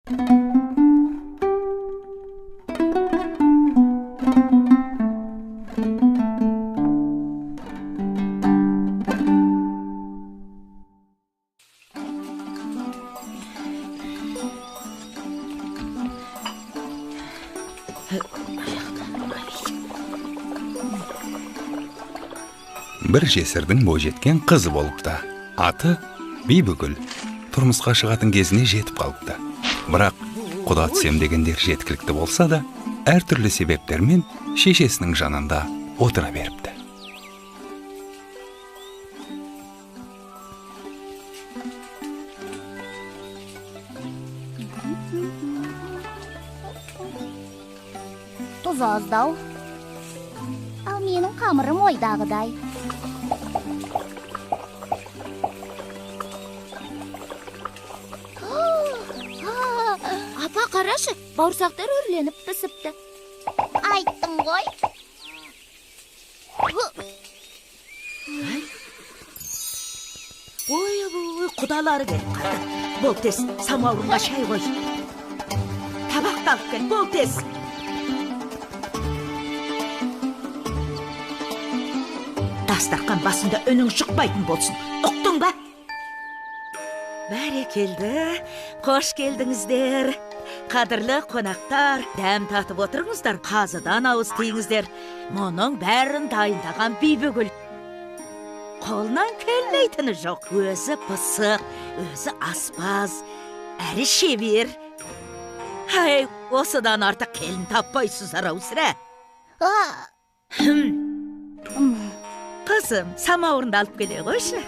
Bir жесірдің бойжеткен қызы болыпты. Аты Бибігүл. Тұрмысқа шығатын кезіне жетіп қалыпты. Бірақ құда түсем дегендер жеткілікті болса да, әртүрлі себептермен шешесінің жанында отыра беріпті. Тұз аздау. Ал менің қамырым ойдағыдай. Апа, қарашы, бауырсақтар өрленіп пісіпті. Айттым ғой. Ой, құдалары келіп қалды. Бол тез, самауырға шай қой. Табақты алып кел, бол тез. Дастархан басында үнің шықпайтын болсын. Ұқтың ба? Бәрекелді, қош келдіңіздер. Қадірлі қонақтар, дәм татып отырыңыздар, қазыдан ауыз тиіңіздер. Мұның бәрін дайындаған Бибігүл. Қолынан келмейтіні жоқ. Өзі пысық, өзі аспаз, әрі шебер. Ай, осыдан артық келін таппайсыздар ау сірә. Қызым, самауырынды алып келе қойшы.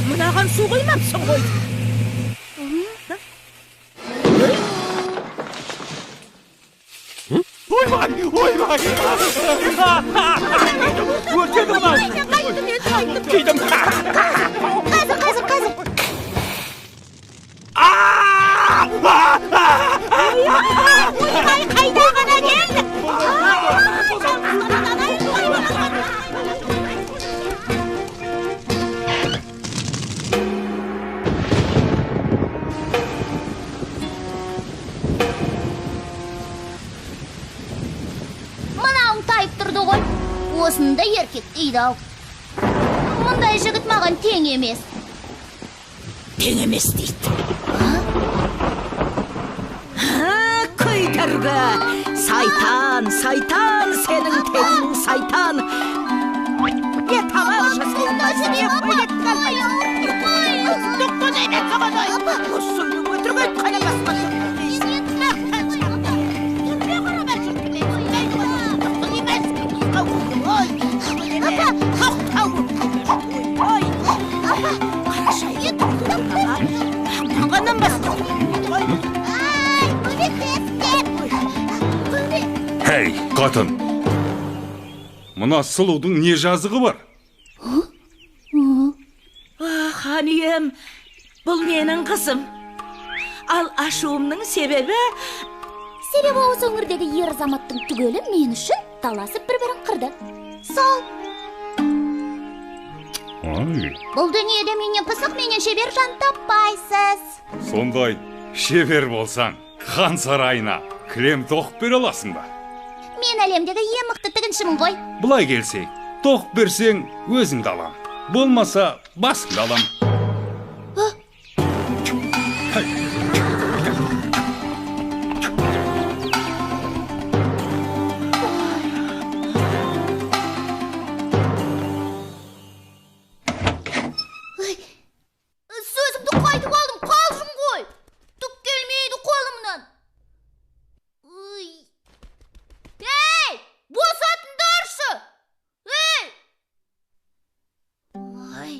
Мынаған су қоймапсың ғой. Ойбай! Өртеді бұлай! Кейдім! Қазір. Ойбай, қайда ғана келді? Мынауың тайып тұрды ғой. Осында еркек дейді ау. Мұндай жігіт маған тең емес. Тең емес дейді. Көйтіргі! Сайтан, сенің теңің сайтан. Не тамашы сен өзіне бөлет қалмай. Доқтан әймек қабадай. Осыны өтіргет қана басқасын. Хей, қатын! Мұна сұлудың не жазығы бар? Ханием, бұл менің қызым. Ал ашуымның себебі... Себебі осы өңірдегі ер азаматтың түгелі мен үшін таласып бір-бірін қырды. Сол. Бұл дүниеде менен пысық, менен шебер жан таппайсыз. Сондай шебер болсаң, хан сарайына кілем тоқып бере аласың ба? Мен әлемдегі ең мықты тігіншімін ғой. Бұлай келсек, тоқып берсең өзіңді алам. Болмаса, басымды алам. Сөзімді қайтып алдым, қалжың ғой. Түк келмейді қолымнан. Ей, босатыңдаршы! Ей! Ай.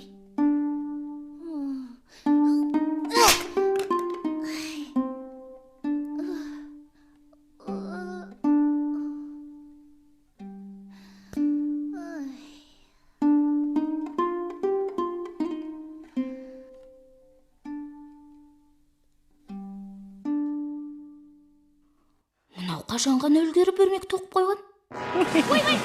Мынау қашанға нөлгері бермек тоқып қойған? Ойбай!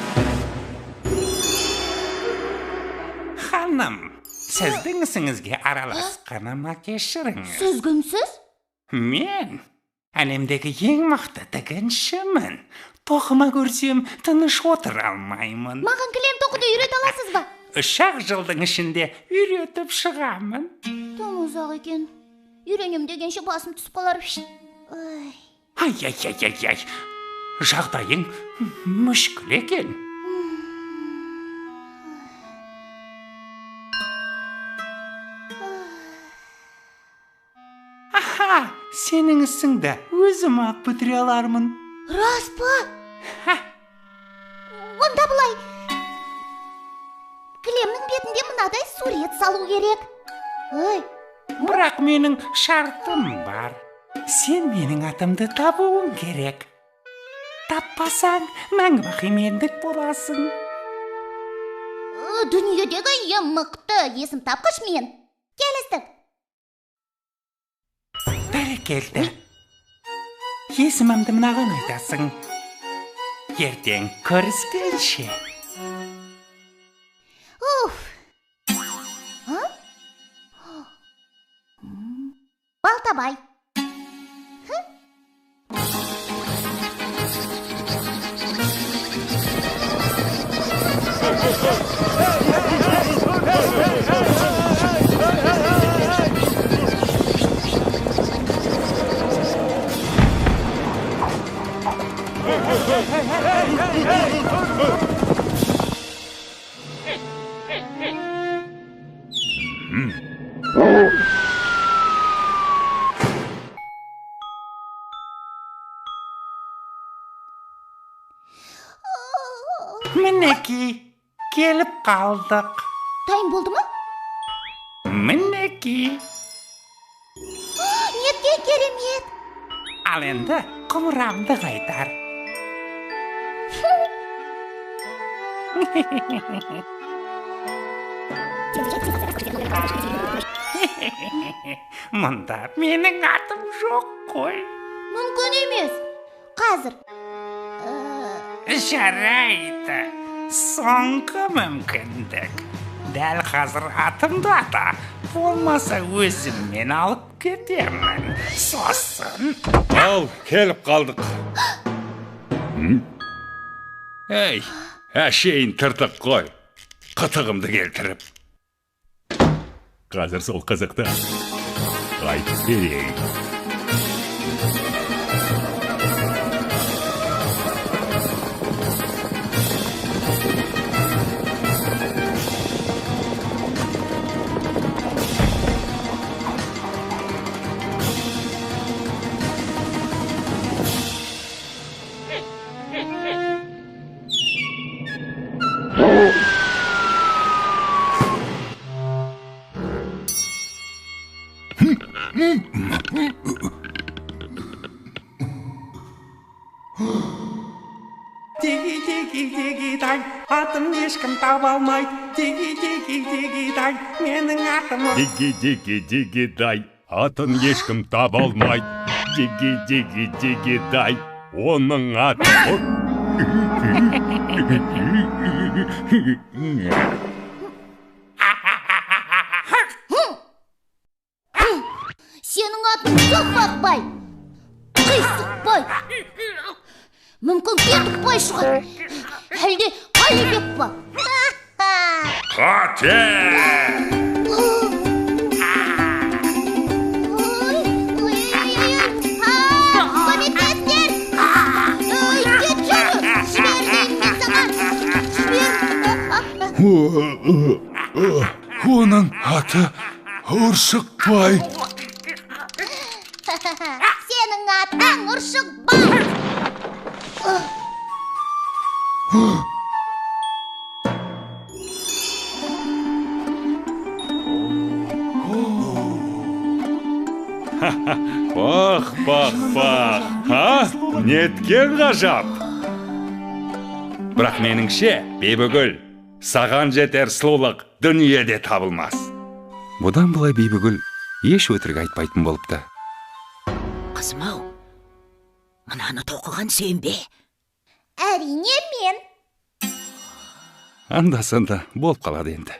ханым, сіздің ісіңізге араласқаныма кешіріңіз. Сіз кімсіз? Мен әлемдегі ең мықты тігіншімін. Тоқыма көрсем тыныш отыра алмаймын. Маған кілем тоқуды үйрете аласыз ба? 3 жылдың ішінде үйретіп шығамын. Тым ұзақ екен. Үйренем дегенше басым түсіп қалар. Ой. Ай. Жағдайың мүшкіл екен. Аха, сенің ісіңді өзім ақ бітіре алармын. Рас па? Онда бұлай. Кілемнің бетінде мынадай сурет салу керек. Ой, Бірақ менің шартым бар. Сен менің атымды табуың керек. Таппасаң, мәңгі бақи мендік боласың. дүниедегі ең мықты есім тапқыш мен. Келістік. Бәрекелді. Есімімді мынаған айтасың. Ертең көріскенше. Уф. Балтабай. Мінеки, келіп қалдық. Дайын болды ма? Мінеки. Нетке керемет. Ал енді құмырамды қайтар. Мұнда менің атым жоқ қой. Мүмкін емес. Қазір. Жарайды. Соңғы мүмкіндік. Дәл қазір атымды ата. Болмаса өзіммен алып кетемін. Сосын. Ал, келіп қалдық. Ей, әшейін тыртық қой. Қытығымды келтіріп. Қазір сол қызықты айтып берейін. Диги-диги-диги-дай, атым ешкім таба алмайды. Диги-диги-диги-дай, менің атым. Диги-диги-диги-дай, атын ешкім таба алмайды. Диги-диги-диги-дай, оның аты. Сенің атын Соқпақбай. Қисықбай. Мүмкін Кетікбай шығар. Әлде Қалибек па? Қате! Комитеттер! Кет жағы! Жібердіңіз саған! Жібер! Оның аты Ұршықбай. Сенің атың Ұршықбай! Бақ, неткен ғажап. Бірақ меніңше, Бибігүл, саған жетер сұлулық дүниеде табылмас. Бұдан былай Бибігүл еш өтірік айтпайтын болыпты. Қызым-ау, мынаны тоқыған сен бе? Әрине мен. Анда-санда болып қалады енді.